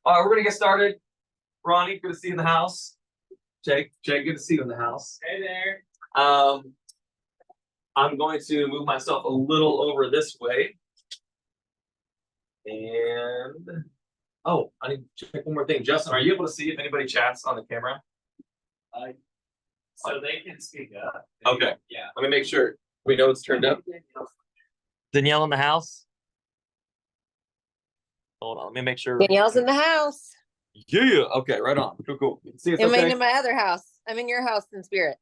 All right, we're gonna get started. Ronnie, good to see you in the house. Jake, good to see you in the house. Hey there. I'm going to move myself a little over this way. And oh, I need to check one more thing. Justin, are you able to see if anybody chats on the camera? So they can speak up. Okay. Yeah. Let me make sure we know it's turned up. Danielle in the house. Hold on, let me make sure. Danielle's in the house. Yeah. Okay, right on. Cool. See, it's I'm okay. in my other house. I'm in your house in spirit.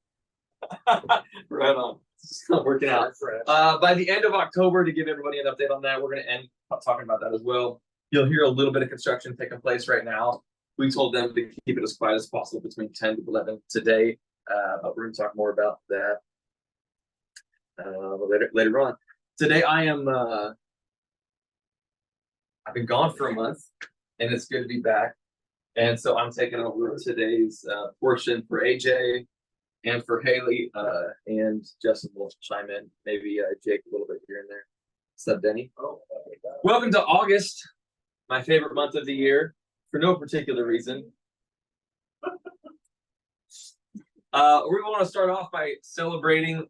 Right on. It's not working out. By the end of October, to give everybody an update on that, we're going to end up talking about that as well. You'll hear a little bit of construction taking place right now. We told them to keep it as quiet as possible between 10 to 11 today, but we're going to talk more about that later on. Today, I've been gone for a month, and it's good to be back. And so I'm taking over today's portion for AJ and for Haley, and Justin will chime in, maybe Jake a little bit here and there. What's up, Denny? Welcome to August, my favorite month of the year, for no particular reason. We want to start off by celebrating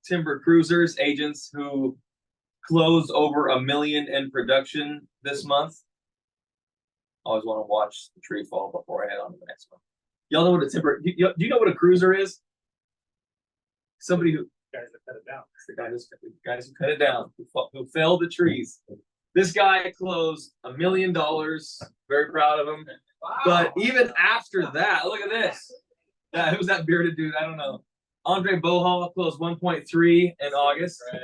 timber cruisers, agents who closed over $1 million in production this month. Always want to watch the tree fall before I head on to the next one. Y'all know what a timber? Do you know what a cruiser is? Somebody who Guys that cut it down. the guys who cut it down, who felled the trees. This guy closed $1 million. Very proud of him. Wow. But even after that, look at this. Yeah, who's that bearded dude? I don't know. Andre Bohal closed 1.3 in August. Right.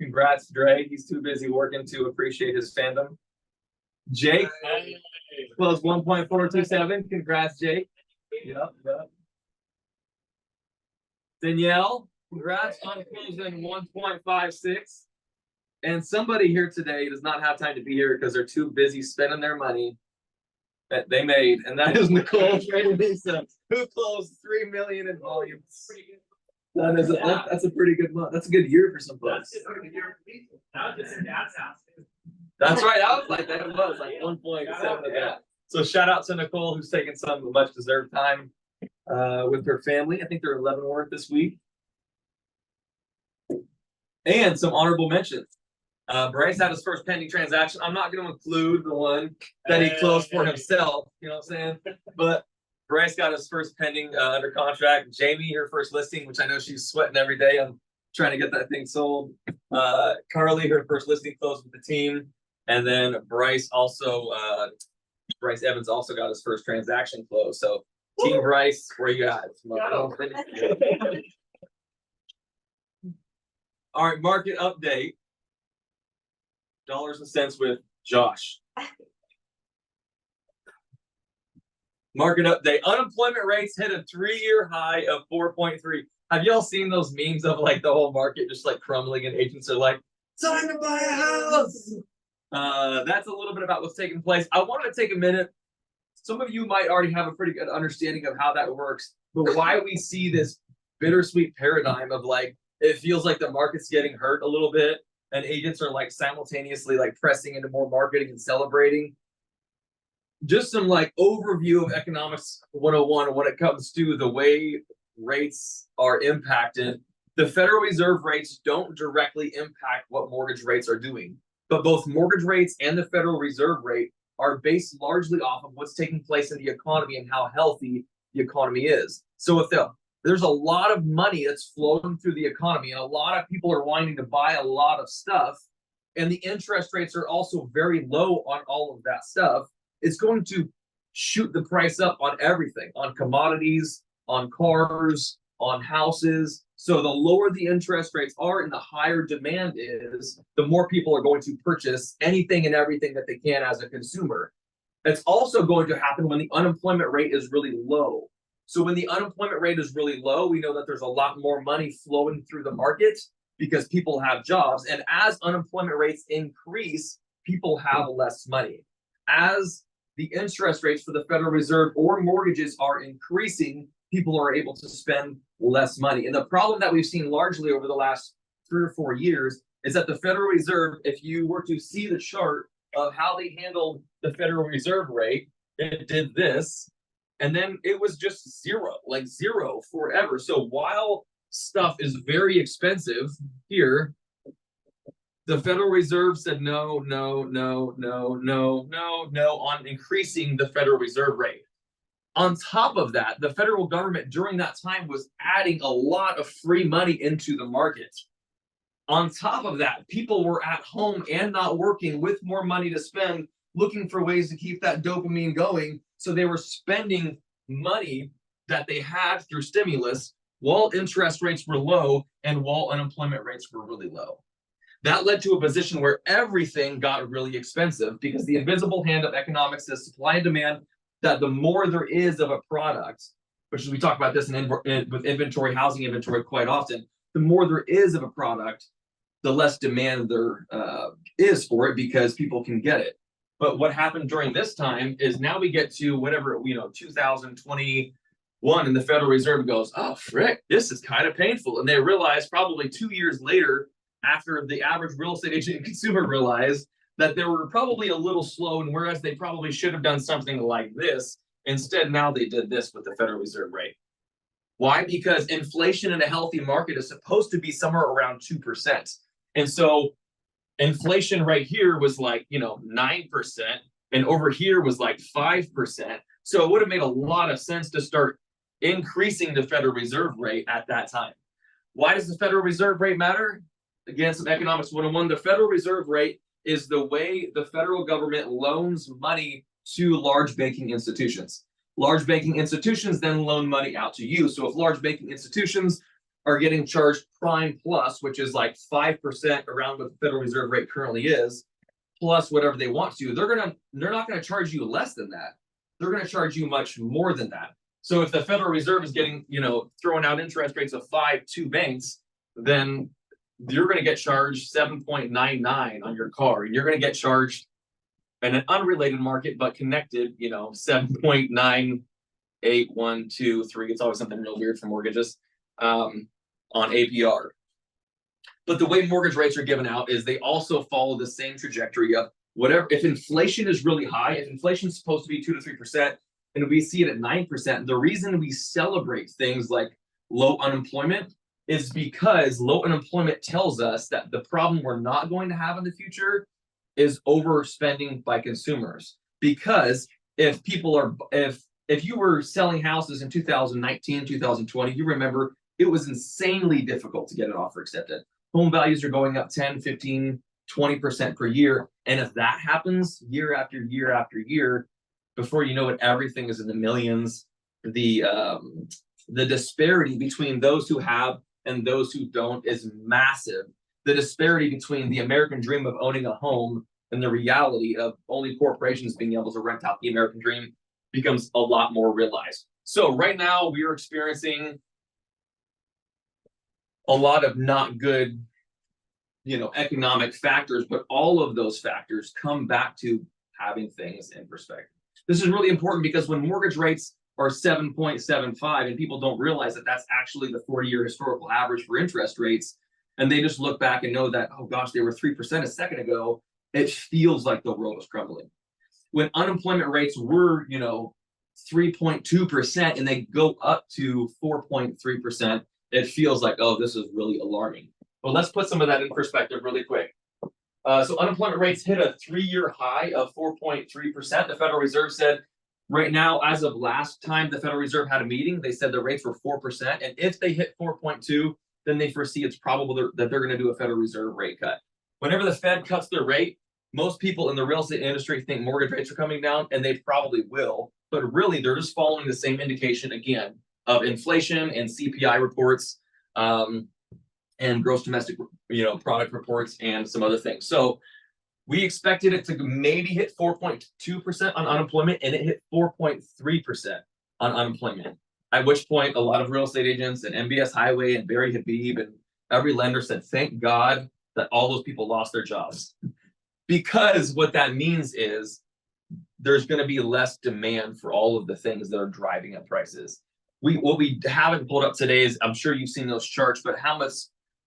Congrats, Dre. He's too busy working to appreciate his fandom. Jake closed 1.427. Congrats, Jake. Yep. Danielle, congrats on closing 1.56. And somebody here today does not have time to be here because they're too busy spending their money that they made, and that is Nicole Trader-Lisa, who closed $3 million in volume. That's a pretty good month. That's a good year for some folks. That's right. I was like that. It was like 1.7 of that. So shout out to Nicole, who's taking some much deserved time with her family. I think they're in Leavenworth this week. And some honorable mentions. Bryce had his first pending transaction. I'm not going to include the one that he closed for himself. You know what I'm saying? But Bryce got his first pending under contract. Jamie, her first listing, which I know she's sweating every day on trying to get that thing sold. Carly, her first listing closed with the team. And then Bryce Evans also got his first transaction closed. So Team Bryce, where you at? All right, market update. Dollars and cents with Josh. Market update. Unemployment rates hit a 3-year high of 4.3. Have y'all seen those memes of like the whole market just like crumbling and agents are like, time to buy a house? That's a little bit about what's taking place. I wanted to take a minute. Some of you might already have a pretty good understanding of how that works, but why we see this bittersweet paradigm of like, it feels like the market's getting hurt a little bit and agents are like simultaneously like pressing into more marketing and celebrating. Just some like overview of economics 101 when it comes to the way rates are impacted. The Federal Reserve rates don't directly impact what mortgage rates are doing, but both mortgage rates and the Federal Reserve rate are based largely off of what's taking place in the economy and how healthy the economy is. So if there's a lot of money that's flowing through the economy and a lot of people are wanting to buy a lot of stuff, and the interest rates are also very low on all of that stuff, it's going to shoot the price up on everything, on commodities, on cars, on houses. So the lower the interest rates are and the higher demand is, the more people are going to purchase anything and everything that they can as a consumer. It's also going to happen when the unemployment rate is really low. So when the unemployment rate is really low, we know that there's a lot more money flowing through the market because people have jobs. And as unemployment rates increase, people have less money. As the interest rates for the Federal Reserve or mortgages are increasing, people are able to spend less money. And the problem that we've seen largely over the last 3 or 4 years is that the Federal Reserve, if you were to see the chart of how they handled the Federal Reserve rate, it did this, and then it was just zero, like zero forever. So while stuff is very expensive here, the Federal Reserve said no, no, no, no, no, no, no on increasing the Federal Reserve rate. On top of that, the federal government during that time was adding a lot of free money into the market. On top of that, people were at home and not working with more money to spend, looking for ways to keep that dopamine going. So they were spending money that they had through stimulus while interest rates were low and while unemployment rates were really low. That led to a position where everything got really expensive because the invisible hand of economics is supply and demand, that the more there is of a product, which is we talk about this with inventory, housing inventory quite often, the more there is of a product, the less demand there is for it because people can get it. But what happened during this time is now we get to whatever, 2021, and the Federal Reserve goes, oh, frick, this is kind of painful. And they realize probably 2 years later, after the average real estate agent and consumer realized that they were probably a little slow, and whereas they probably should have done something like this, instead now they did this with the Federal Reserve rate. Why? Because inflation in a healthy market is supposed to be somewhere around 2%. And so inflation right here was like, 9%, and over here was like 5%. So it would have made a lot of sense to start increasing the Federal Reserve rate at that time. Why does the Federal Reserve rate matter? Again, some economics 101. The Federal Reserve rate is the way the federal government loans money to large banking institutions. Large banking institutions then loan money out to you. So if large banking institutions are getting charged prime plus, which is like 5% around what the Federal Reserve rate currently is, plus whatever they want to, they're not going to charge you less than that. They're going to charge you much more than that. So if the Federal Reserve is getting, throwing out interest rates of 5 to banks, then you're going to get charged 7.99 on your car. You're going to get charged in an unrelated market, but connected, 7.9812 3. It's always something real weird for mortgages on APR. But the way mortgage rates are given out is they also follow the same trajectory of whatever. If inflation is really high, if inflation is supposed to be 2 to 3%, and we see it at 9%, the reason we celebrate things like low unemployment is because low unemployment tells us that the problem we're not going to have in the future is overspending by consumers. Because if you were selling houses in 2019, 2020, you remember it was insanely difficult to get an offer accepted. Home values are going up 10, 15, 20% per year. And if that happens year after year after year, before you know it, everything is in the millions. The disparity between those who have and those who don't is massive. The disparity between the American dream of owning a home and the reality of only corporations being able to rent out the American dream becomes a lot more realized. So right now we are experiencing a lot of not good, economic factors, but all of those factors come back to having things in perspective. This is really important because when mortgage rates are 7.75 and people don't realize that that's actually the 40-year historical average for interest rates, and they just look back and know that, oh gosh, they were 3% a second ago, it feels like the world is crumbling. When unemployment rates were, 3.2% and they go up to 4.3%, it feels like, oh, this is really alarming. But let's put some of that in perspective really quick. So unemployment rates hit a 3-year high of 4.3%. The Federal Reserve said right now, as of last time the Federal Reserve had a meeting, they said the rates were 4%. And if they hit 4.2, then they foresee it's probable that they're going to do a Federal Reserve rate cut. Whenever the Fed cuts their rate, most people in the real estate industry think mortgage rates are coming down, and they probably will. But really, they're just following the same indication, again, of inflation and CPI reports and gross domestic product reports and some other things. So we expected it to maybe hit 4.2% on unemployment, and it hit 4.3% on unemployment. At which point, a lot of real estate agents and MBS Highway and Barry Habib and every lender said, thank God that all those people lost their jobs. Because what that means is there's going to be less demand for all of the things that are driving up prices. What we haven't pulled up today is, I'm sure you've seen those charts, but how much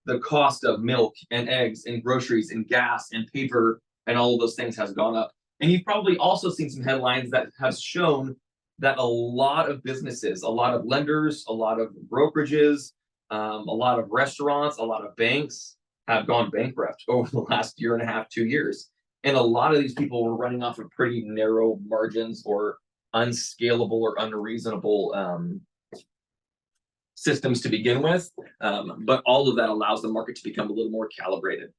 the cost of milk and eggs and groceries and gas and paper and all of those things has gone up. And you've probably also seen some headlines that have shown that a lot of businesses, a lot of lenders, a lot of brokerages, a lot of restaurants, a lot of banks have gone bankrupt over the last year and a half, 2 years. And a lot of these people were running off of pretty narrow margins or unscalable or unreasonable systems to begin with. But all of that allows the market to become a little more calibrated.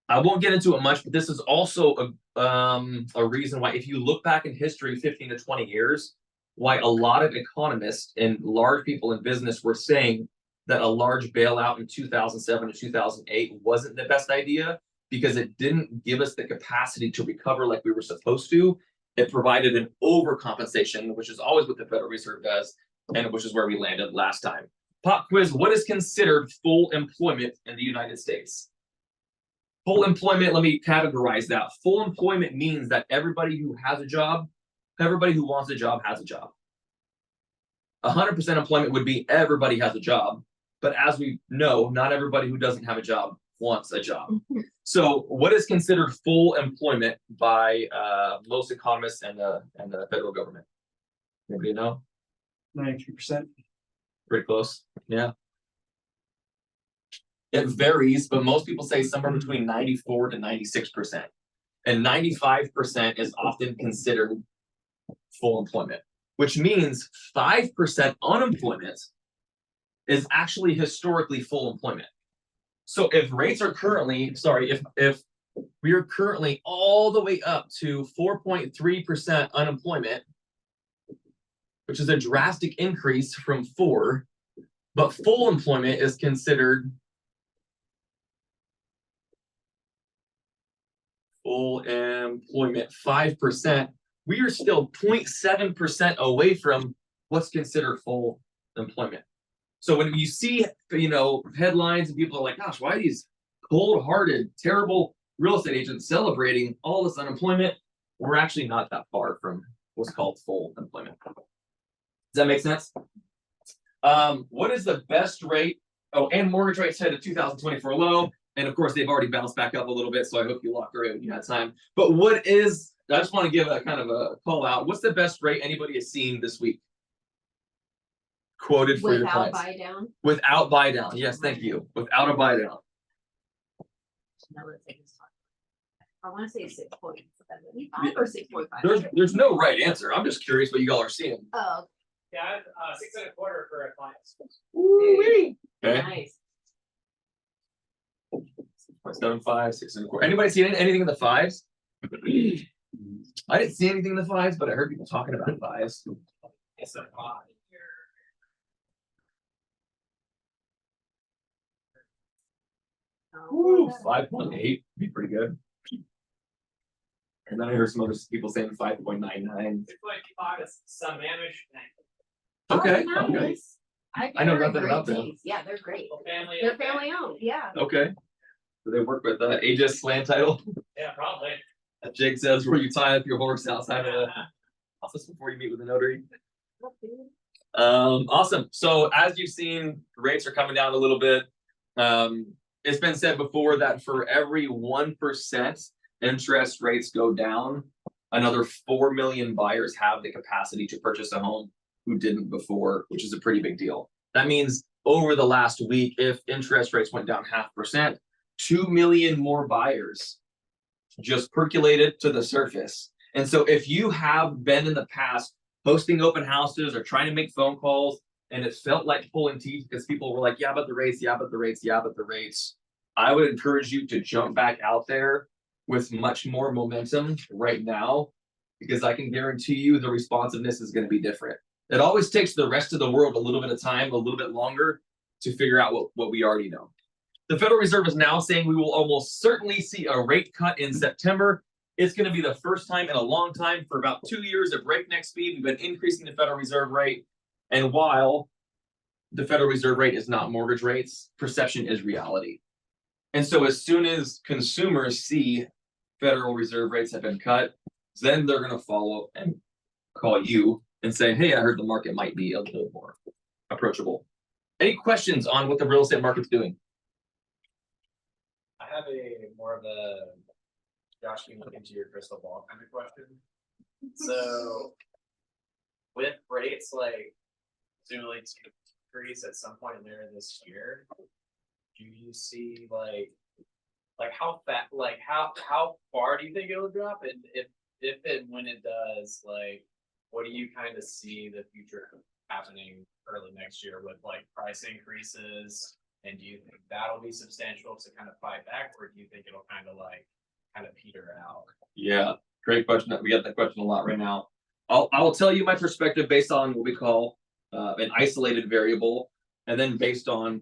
I won't get into it much, but this is also a reason why, if you look back in history, 15 to 20 years, why a lot of economists and large people in business were saying that a large bailout in 2007 to 2008 wasn't the best idea, because it didn't give us the capacity to recover like we were supposed to. It provided an overcompensation, which is always what the Federal Reserve does, and which is where we landed last time. Pop quiz: what is considered full employment in the United States? Full employment, let me categorize that. Full employment means that everybody who has a job, everybody who wants a job has a job. 100% employment would be everybody has a job. But as we know, not everybody who doesn't have a job wants a job. So what is considered full employment by most economists and the federal government? Anybody know? 93%. Pretty close. Yeah. It varies, but most people say somewhere between 94 to 96%. And 95% is often considered full employment, which means 5% unemployment is actually historically full employment. So if rates are currently, if we are currently all the way up to 4.3% unemployment, which is a drastic increase from 4, but full employment is considered full employment 5%, we are still 0.7% away from what's considered full employment. So when you see, headlines and people are like, gosh, why are these cold-hearted, terrible real estate agents celebrating all this unemployment? We're actually not that far from what's called full employment. Does that make sense? What is the best rate? Oh, and mortgage rates hit a 2024 low. And of course, they've already bounced back up a little bit. So I hope you locked her in when you had time. But I just want to give a kind of a call out. What's the best rate anybody has seen this week? Quoted for your clients. Without buy down? Without buy down. Yes, thank you. Without a buy down. I want to say 6.75 or 6.5. There's no right answer. I'm just curious what you all are seeing. Oh, Yeah, I have 6 1/4 for a client. Okay. nice. 7.5, 6 1/4. Anybody see anything in the fives? I didn't see anything in the fives, but I heard people talking about fives. It's a 5. Ooh, 5.8 be pretty good. And then I heard some other people saying 5.99. 6.5 is some damage. Okay. Oh, Okay. nice. I know heard nothing great about them. things. Yeah, they're great. Family. They're family owned. Yeah. Okay. Do they work with Aegis land title? Yeah, probably. Jake says where you tie up your horse outside of the office before you meet with the notary. Awesome. So as you've seen, rates are coming down a little bit. It's been said before that for every 1% interest rates go down, another 4 million buyers have the capacity to purchase a home who didn't before, which is a pretty big deal. That means over the last week, if interest rates went down 0.5%, 2 million more buyers just percolated to the surface. And so if you have been in the past hosting open houses or trying to make phone calls, and it felt like pulling teeth because people were like, yeah, but the rates, yeah, but the rates, yeah, but the rates, I would encourage you to jump back out there with much more momentum right now, because I can guarantee you the responsiveness is going to be different. It always takes the rest of the world a little bit of time, a little bit longer to figure out what we already know. The Federal Reserve is now saying we will almost certainly see a rate cut in September. It's going to be the first time in a long time. For about 2 years at breakneck speed, we've been increasing the Federal Reserve rate. And while the Federal Reserve rate is not mortgage rates, perception is reality. And so as soon as consumers see Federal Reserve rates have been cut, then they're going to follow and call you and say, hey, I heard the market might be a little more approachable. Any questions on what the real estate market's doing? I have more of a Josh, can you look into your crystal ball kind of question? So with rates like presumably to increase at some point later this year, do you see like how fat, like how far do you think it'll drop? And if and when it does, like what do you kind of see the future happening early next year with like price increases? And do you think that'll be substantial to kind of fight back, or do you think it'll kind of peter out? Yeah, great question. We get that question a lot right now. I will tell you my perspective based on what we call an isolated variable, and then based on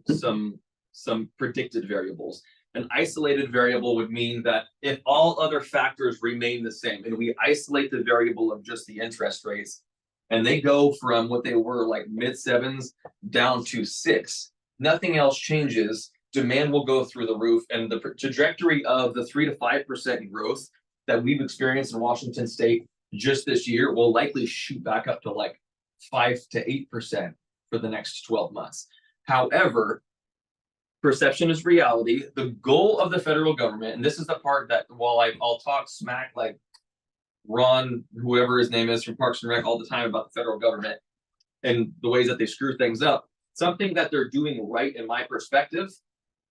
some predicted variables. An isolated variable would mean that if all other factors remain the same, and we isolate the variable of just the interest rates, and they go from what they were like mid-7s down to 6, nothing else changes, demand will go through the roof, and the trajectory of the 3 to 5% growth that we've experienced in Washington State just this year will likely shoot back up to like 5 to 8% for the next 12 months. However, perception is reality. The goal of the federal government, and this is the part that while I'll talk smack like Ron, whoever his name is from Parks and Rec all the time about the federal government and the ways that they screw things up, something that they're doing right in my perspective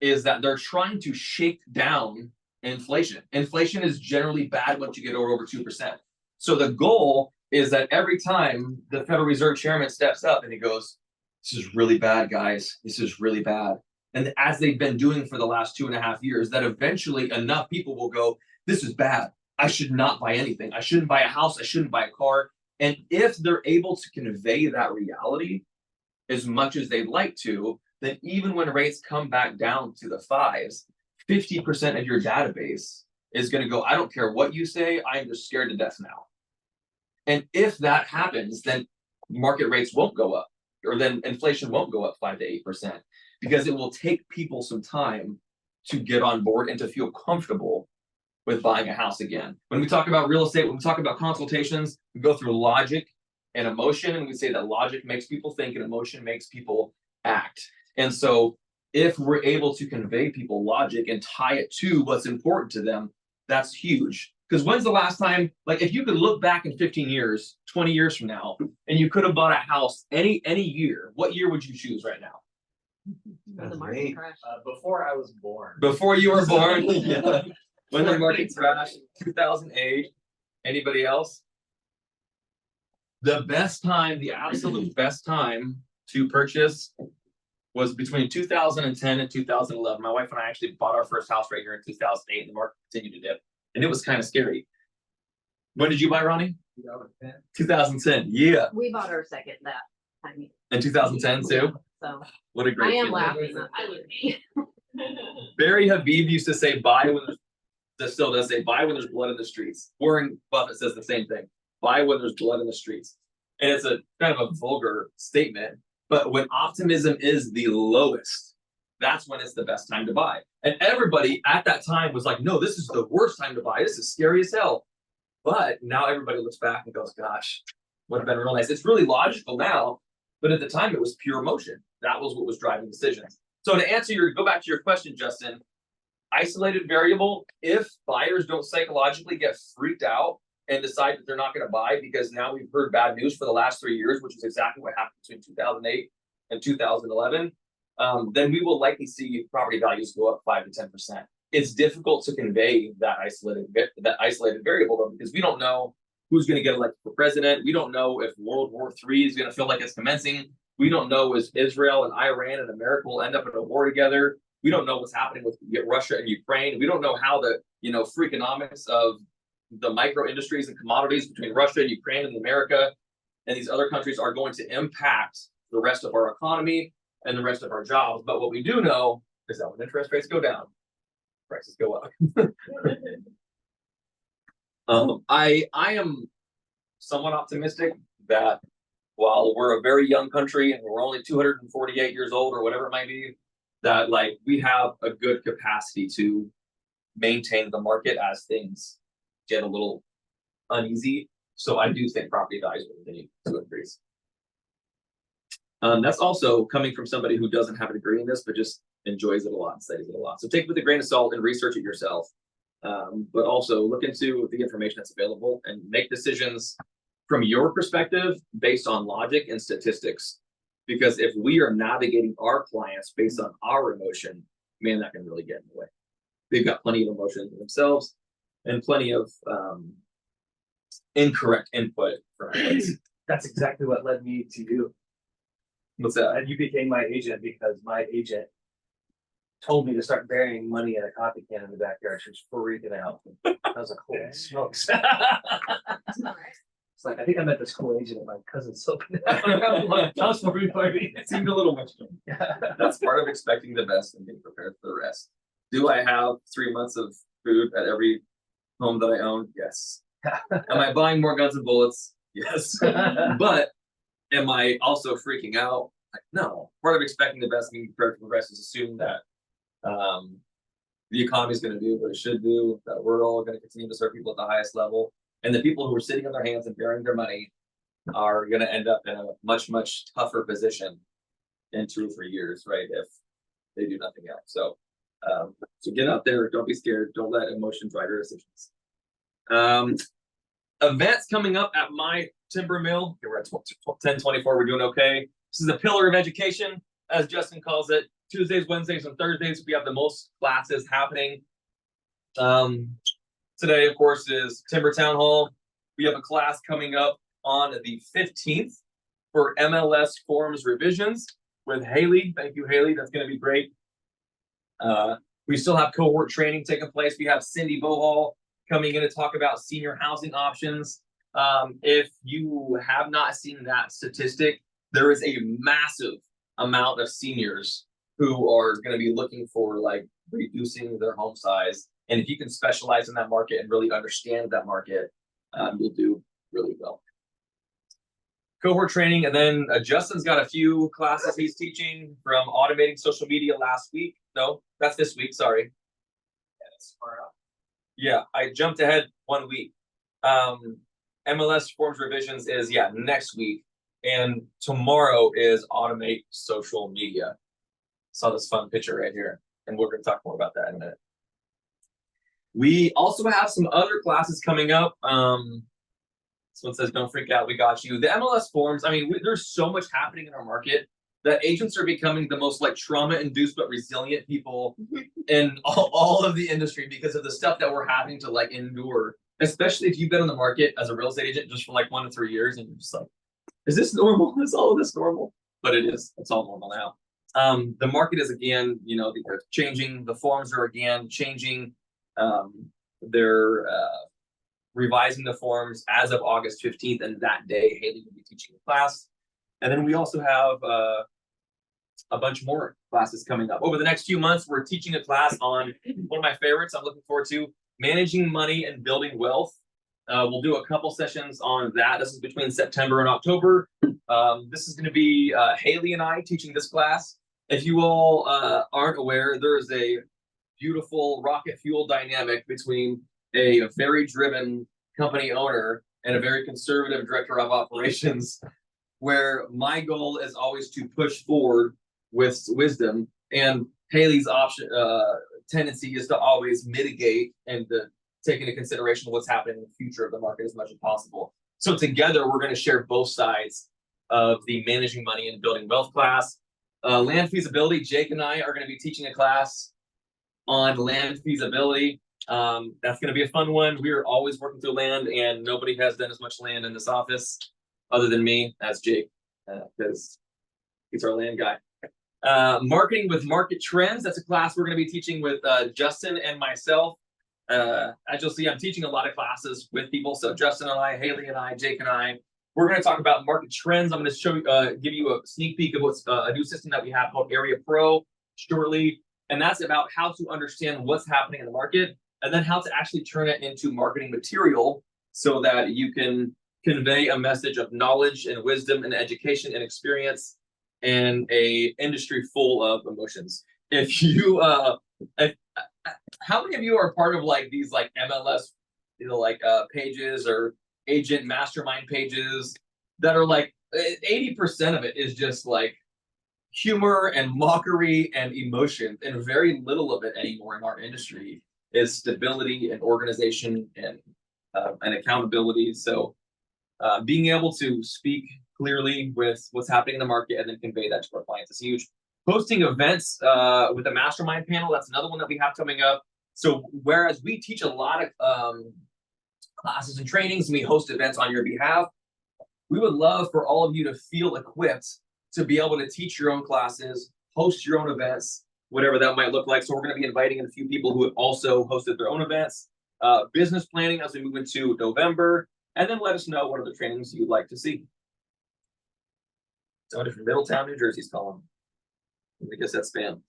is that they're trying to shake down inflation. Inflation is generally bad once you get over 2%. So the goal is that every time the Federal Reserve Chairman steps up and he goes, "This is really bad, guys. This is really bad." And as they've been doing for the last 2.5 years, that eventually enough people will go, "This is bad. I should not buy anything. I shouldn't buy a house. I shouldn't buy a car." And if they're able to convey that reality as much as they'd like to, then even when rates come back down to the 5s, 50% of your database is going to go, "I don't care what you say. I am just scared to death now." And if that happens, then market rates won't go up, or then inflation won't go up 5 to 8%, because it will take people some time to get on board and to feel comfortable with buying a house again. When we talk about real estate, when we talk about consultations, we go through logic and emotion, and we say that logic makes people think and emotion makes people act. And so if we're able to convey people logic and tie it to what's important to them, that's huge. Because when's the last time, like if you could look back in 15 years, 20 years from now, and you could have bought a house any year, what year would you choose right now? When the market crashed. Before I was born. Before you were born? Yeah. When the market crashed, 2008. Anybody else? The best time, the absolute best time to purchase was between 2010 and 2011. My wife and I actually bought our first house right here in 2008, and the market continued to dip, and it was kind of scary. When did you buy, Ronnie? 2010. 2010. Yeah. We bought our second that time. In 2010 too. So What a I great am feeling. laughing. I would be. Barry Habib used to say, "Buy when there's," still does say, "Buy when there's blood in the streets." Warren Buffett says the same thing. Buy when there's blood in the streets. And it's a kind of a vulgar statement, but when optimism is the lowest, that's when it's the best time to buy. And everybody at that time was like, "No, this is the worst time to buy. This is scary as hell." But now everybody looks back and goes, "Gosh, would have been real nice." It's really logical now, but at the time it was pure emotion. That was what was driving decisions. So to answer go back to your question, Justin, isolated variable, if buyers don't psychologically get freaked out and decide that they're not going to buy because now we've heard bad news for the last 3 years, which is exactly what happened between 2008 and 2011, then we will likely see property values go up 5 to 10%. It's difficult to convey that isolated variable though, because we don't know who's going to get elected for president. We don't know if World War III is going to feel like it's commencing. We don't know if Israel and Iran and America will end up in a war together. We don't know what's happening with Russia and Ukraine. We don't know how the freakonomics of the micro industries and commodities between Russia and Ukraine and America and these other countries are going to impact the rest of our economy and the rest of our jobs. But what we do know is that when interest rates go down, prices go up. I am somewhat optimistic that while we're a very young country and we're only 248 years old or whatever it might be, that like we have a good capacity to maintain the market as things get a little uneasy. So I do think property values will continue to increase. That's also coming from somebody who doesn't have a degree in this, but just enjoys it a lot and studies it a lot. So take it with a grain of salt and research it yourself. but also look into the information that's available and make decisions from your perspective based on logic and statistics. Because if we are navigating our clients based on our emotion, man, that can really get in the way. They've got plenty of emotions in themselves and plenty of incorrect input from us. That's exactly what led me to you. What's that? And you became my agent because my agent told me to start burying money in a coffee can in the backyard. She was freaking out. I was like, holy smokes. It's like, I think I met this cool agent at my cousin's open house party. It seemed a little much. That's part of expecting the best and being prepared for the rest. Do I have 3 months of food at every home that I own? Yes. Am I buying more guns and bullets? Yes. But am I also freaking out? Like, no. Part of expecting the best and being prepared for the rest is assuming that the economy is going to do what it should do, that we're all going to continue to serve people at the highest level. And the people who are sitting on their hands and burying their money are going to end up in a much, much tougher position in 2 or 3 years, right? If they do nothing else. So get out there. Don't be scared. Don't let emotion drive your decisions. Events coming up at my timber mill. Okay, we're at 10:24. We're doing okay. This is a pillar of education, as Justin calls it. Tuesdays, Wednesdays, and Thursdays, we have the most classes happening. Today, of course, is Timber Town Hall. We have a class coming up on the 15th for MLS forms revisions with Haley. Thank you, Haley. That's going to be great. We still have cohort training taking place. We have Cindy Bohall coming in to talk about senior housing options. If you have not seen that statistic, there is a massive amount of seniors who are going to be looking for like reducing their home size. And if you can specialize in that market and really understand that market, you'll do really well. Cohort training, and then Justin's got a few classes he's teaching from automating social media last week. No, that's this week, sorry. Yeah, that's far out. Yeah, I jumped ahead 1 week. MLS forms revisions is, next week. And tomorrow is automate social media. Saw this fun picture right here, and we're going to talk more about that in a minute. We also have some other classes coming up. Someone says, don't freak out, we got you. The MLS forms, I mean, there's so much happening in our market that agents are becoming the most like trauma-induced but resilient people in all of the industry because of the stuff that we're having to like endure, especially if you've been on the market as a real estate agent just for like 1 to 3 years and you're just like, is this normal? Is all of this normal? But it is. It's all normal now. The market is again, they're changing. The forms are again changing. They're revising the forms as of August 15th, and that day Haley will be teaching a class. And then we also have a bunch more classes coming up. Over the next few months, we're teaching a class on one of my favorites I'm looking forward to, managing money and building wealth. We'll do a couple sessions on that. This is between September and October. This is going to be Haley and I teaching this class. If you all aren't aware, there is a beautiful rocket fuel dynamic between a very driven company owner and a very conservative director of operations, where my goal is always to push forward with wisdom, and Haley's tendency is to always mitigate and to take into consideration what's happening in the future of the market as much as possible. So together, we're going to share both sides of the managing money and building wealth class. Land feasibility, Jake and I are going to be teaching a class on land feasibility. That's going to be a fun one. We are always working through land, and nobody has done as much land in this office other than me, as Jake, because he's our land guy. Marketing with market trends. That's a class we're going to be teaching with Justin and myself. As you'll see, I'm teaching a lot of classes with people. So Justin and I, Haley and I, Jake and I, we're going to talk about market trends. I'm going to show you, give you a sneak peek of what's a new system that we have called Area Pro shortly. And that's about how to understand what's happening in the market, and then how to actually turn it into marketing material so that you can convey a message of knowledge and wisdom and education and experience in a industry full of emotions. If you, how many of you are part of like these like MLS, pages or agent mastermind pages that are like 80% of it is just like humor and mockery and emotion, and very little of it anymore in our industry is stability and organization and accountability. So being able to speak clearly with what's happening in the market and then convey that to our clients is huge. Hosting events with a mastermind panel, that's another one that we have coming up. So whereas we teach a lot of classes and trainings, and we host events on your behalf, we would love for all of you to feel equipped to be able to teach your own classes, host your own events, whatever that might look like. So we're going to be inviting in a few people who have also hosted their own events, business planning as we move into November, and then let us know what other trainings you'd like to see. Somebody from Middletown, New Jersey's calling. I guess that's spam.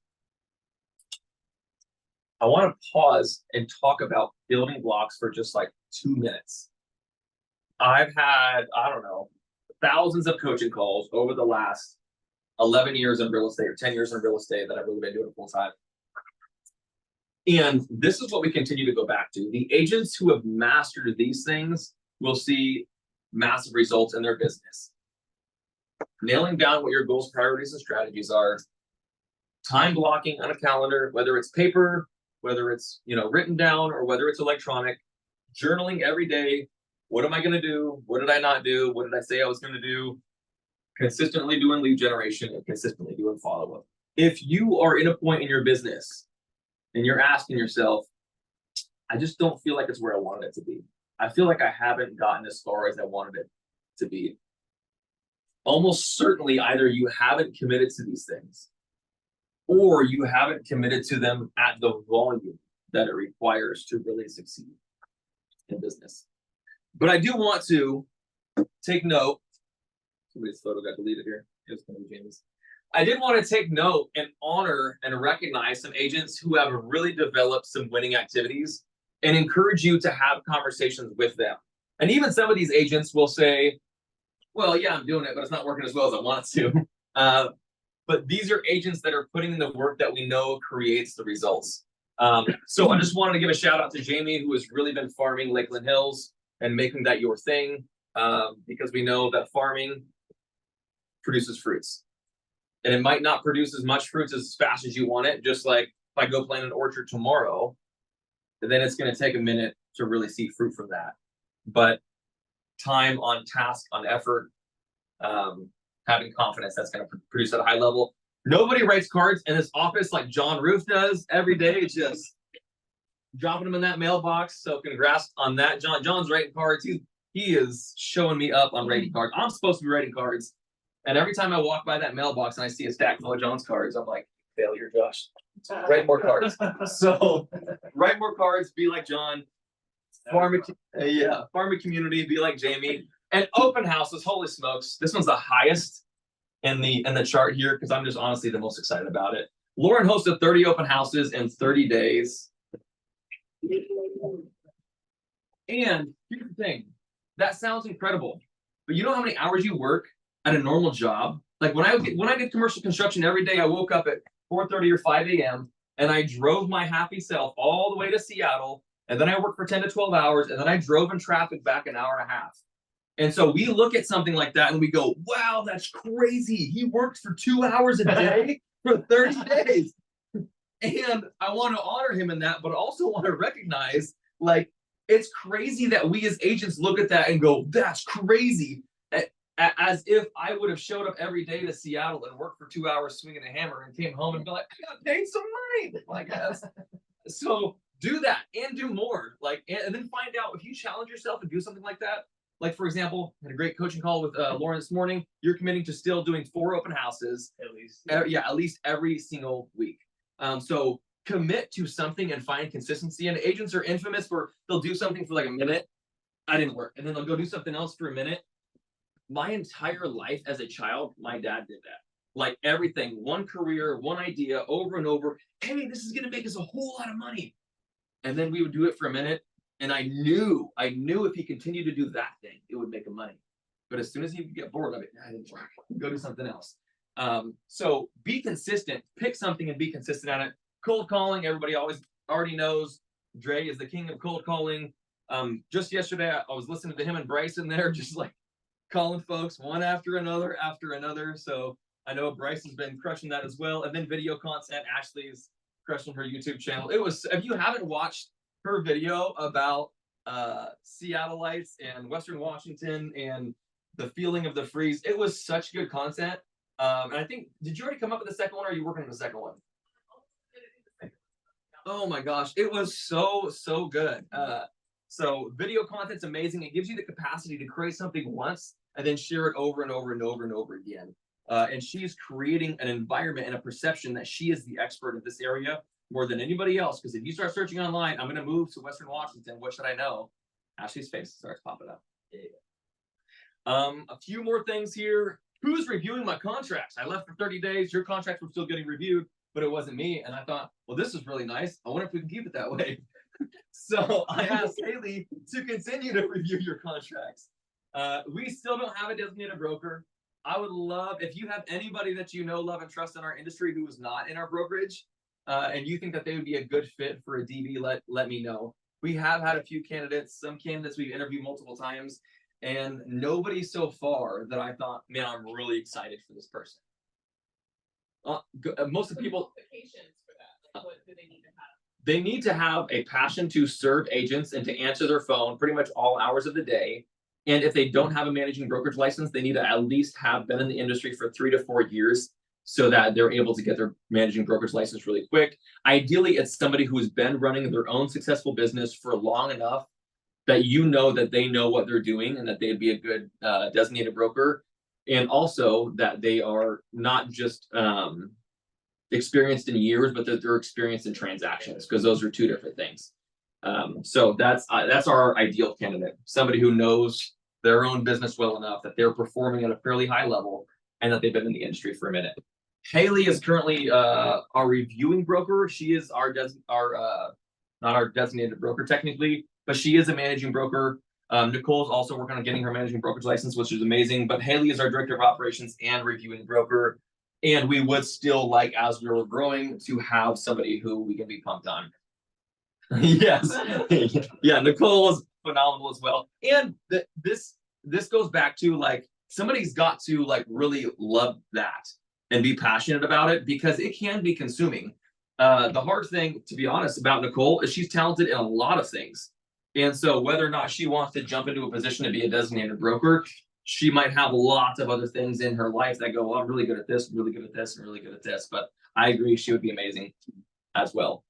I want to pause and talk about building blocks for just like 2 minutes. I've had, I don't know, thousands of coaching calls over the last 11 years in real estate or 10 years in real estate that I've really been doing full time. And this is what we continue to go back to. The agents who have mastered these things will see massive results in their business. Nailing down what your goals, priorities, and strategies are. Time blocking on a calendar, whether it's paper, whether it's written down, or whether it's electronic. Journaling every day. What am I going to do? What did I not do? What did I say I was going to do? Consistently doing lead generation and consistently doing follow-up. If you are in a point in your business and you're asking yourself, I just don't feel like it's where I wanted it to be. I feel like I haven't gotten as far as I wanted it to be. Almost certainly either you haven't committed to these things or you haven't committed to them at the volume that it requires to really succeed in business. But I do want to take note. Somebody's photo got deleted here. It was going to be James. I did want to take note and honor and recognize some agents who have really developed some winning activities and encourage you to have conversations with them. And even some of these agents will say, well, yeah, I'm doing it, but it's not working as well as I want it to. But these are agents that are putting in the work that we know creates the results. So I just wanted to give a shout out to Jamie, who has really been farming Lakeland Hills and making that your thing, because we know that farming produces fruits. And it might not produce as much fruits as fast as you want it. Just like if I go plant an orchard tomorrow, then it's going to take a minute to really see fruit from that. But time on task, on effort, having confidence that's going to produce at a high level. Nobody writes cards in this office like John Roof does every day. It's just dropping them in that mailbox. So congrats on that, John. John's writing cards. He is showing me up on writing cards. I'm supposed to be writing cards. And every time I walk by that mailbox and I see a stack full of John's cards, I'm like, failure, Josh. Write more cards. So write more cards, be like John. Farming community, be like Jamie. And open houses, holy smokes. This one's the highest in the chart here because I'm just honestly the most excited about it. Lauren hosted 30 open houses in 30 days. And here's the thing. That sounds incredible. But you know how many hours you work at a normal job? Like when I did commercial construction every day, I woke up at 4:30 or 5 a.m. and I drove my happy self all the way to Seattle. And then I worked for 10 to 12 hours. And then I drove in traffic back an hour and a half. And so we look at something like that and we go, wow, that's crazy. He worked for 2 hours a day for 30 days. And I want to honor him in that, but also want to recognize, like, it's crazy that we as agents look at that and go, that's crazy. As if I would have showed up every day to Seattle and worked for 2 hours swinging a hammer and came home and be like, I got paid some money. Like, so do that and do more. Like, and then find out if you challenge yourself and do something like that. Like, for example, I had a great coaching call with Lauren this morning. You're committing to still doing 4 open houses. At least. At least every single week. So commit to something and find consistency. And agents are infamous for they'll do something for like a minute. I didn't work. And then they'll go do something else for a minute. My entire life as a child, my dad did that. Like everything, one career, one idea over and over. Hey, this is going to make us a whole lot of money. And then we would do it for a minute. And I knew if he continued to do that thing, it would make him money. But as soon as he would get bored of it, I didn't work. Go do something else. So be consistent. Pick something and be consistent at it. Cold calling, everybody already knows. Dre is the king of cold calling. Just yesterday, I was listening to him and Bryson there, just like calling folks one after another. So I know Bryce has been crushing that as well. And then video content. Ashley's crushing her YouTube channel. If you haven't watched her video about Seattleites and Western Washington and the feeling of the freeze. It was such good content. And I think, did you already come up with the second one, or are you working on the second one? Oh my gosh, it was so good. So video content's amazing. It gives you the capacity to create something once and then share it over and over and over and over again. And she's creating an environment and a perception that she is the expert in this area more than anybody else. Because if you start searching online, I'm going to move to Western Washington. What should I know? Ashley's face starts popping up. A few more things here. Who's reviewing my contracts? I left for 30 days. Your contracts were still getting reviewed, but it wasn't me. And I thought, well, this is really nice. I wonder if we can keep it that way. So I asked Haley to continue to review your contracts. We still don't have a designated broker. I would love, if you have anybody that you know, love, and trust in our industry who is not in our brokerage, and you think that they would be a good fit for a DB, let me know. We have had a few candidates, some candidates we've interviewed multiple times, and nobody so far that I thought, man, I'm really excited for this person. Most of the people, Qualifications for that, like what do they need to have? they need to have a passion to serve agents and to answer their phone pretty much all hours of the day. And if they don't have a managing brokerage license, they need to at least have been in the industry for 3 to 4 years so that they're able to get their managing brokerage license really quick. Ideally, it's somebody who's been running their own successful business for long enough that you know that they know what they're doing and that they'd be a good designated broker. And also that they are not just experienced in years, but that they're experienced in transactions, because those are two different things. So that's our ideal candidate, somebody who knows their own business well enough that they're performing at a fairly high level and that they've been in the industry for a minute. Haley is currently our reviewing broker. She is not our designated broker technically, but she is a managing broker. Nicole's also working on getting her managing brokerage license, which is amazing. But Haley is our director of operations and reviewing broker. And we would still like, as we were growing, to have somebody who we can be pumped on. Yes. Yeah, Nicole is phenomenal as well. And this goes back to, like, somebody's got to, like, really love that and be passionate about it, because it can be consuming. The hard thing, to be honest, about Nicole is she's talented in a lot of things. And so whether or not she wants to jump into a position to be a designated broker, she might have lots of other things in her life that go, well, I'm really good at this, really good at this, and really good at this. But I agree, she would be amazing as well.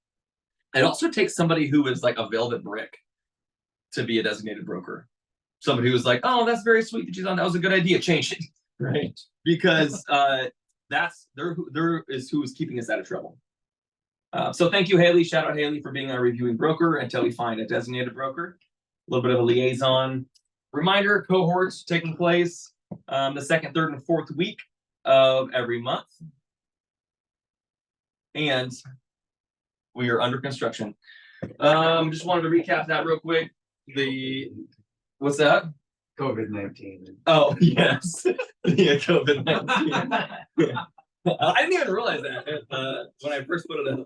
It also takes somebody who is like a velvet brick to be a designated broker. Somebody who's like, oh, that's very sweet that she's on. That was a good idea. Change it, right? Because there is who is keeping us out of trouble. So thank you, Haley. Shout out Haley for being our reviewing broker until we find a designated broker. A little bit of a liaison. Reminder, cohorts taking place the second, third, and fourth week of every month. And we are under construction. Just wanted to recap that real quick. What's that? COVID-19. Oh, yes. Yeah, COVID-19. I didn't even realize that when I first put it up.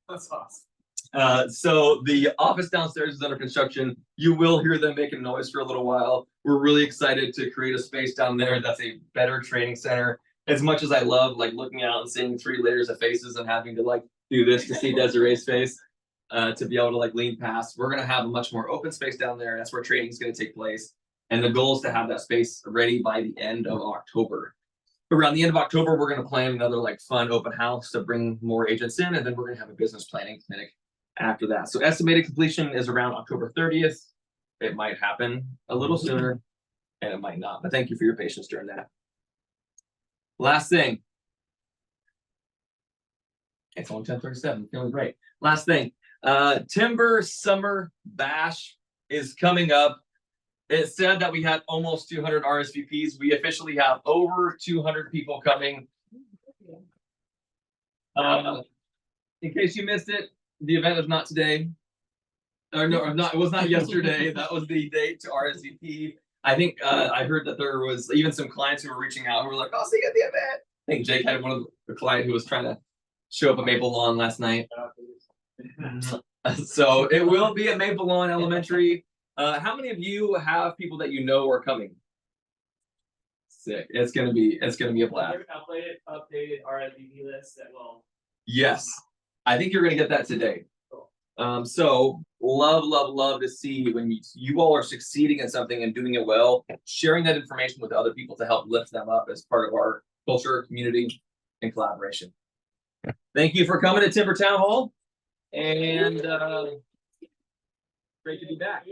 That's awesome. So the office downstairs is under construction. You will hear them making noise for a little while. We're really excited to create a space down there that's a better training center. As much as I love, like, looking out and seeing 3 layers of faces and having to, like, do this to see Desiree's face, to be able to, like, lean past, we're going to have a much more open space down there. That's where training is going to take place. And the goal is to have that space ready by the end of October. Around the end of October, we're going to plan another, like, fun open house to bring more agents in, and then we're going to have a business planning clinic after that. So estimated completion is around October 30th. It might happen a little sooner, and it might not. But thank you for your patience during that. Last thing. It's only 10:37. Feeling great. Last thing. Timber Summer Bash is coming up. It said that we had almost 200 RSVPs. We officially have over 200 people coming. In case you missed it, the event is not today. Or no, not, it was not yesterday. That was the date to RSVP. I think I heard that there was even some clients who were reaching out who were like, I'll see you at the event. I think Jake had one of the client who was trying to show up at Maple Lawn last night. So it will be at Maple Lawn Elementary. How many of you have people that you know are coming? Sick. It's gonna be a blast. Updated RSVP list that will. Yes. I think you're gonna get that today. So love to see when you all are succeeding in something and doing it well, sharing that information with other people to help lift them up as part of our culture, community, and collaboration. Thank you for coming to Timber Town Hall, and great to be back.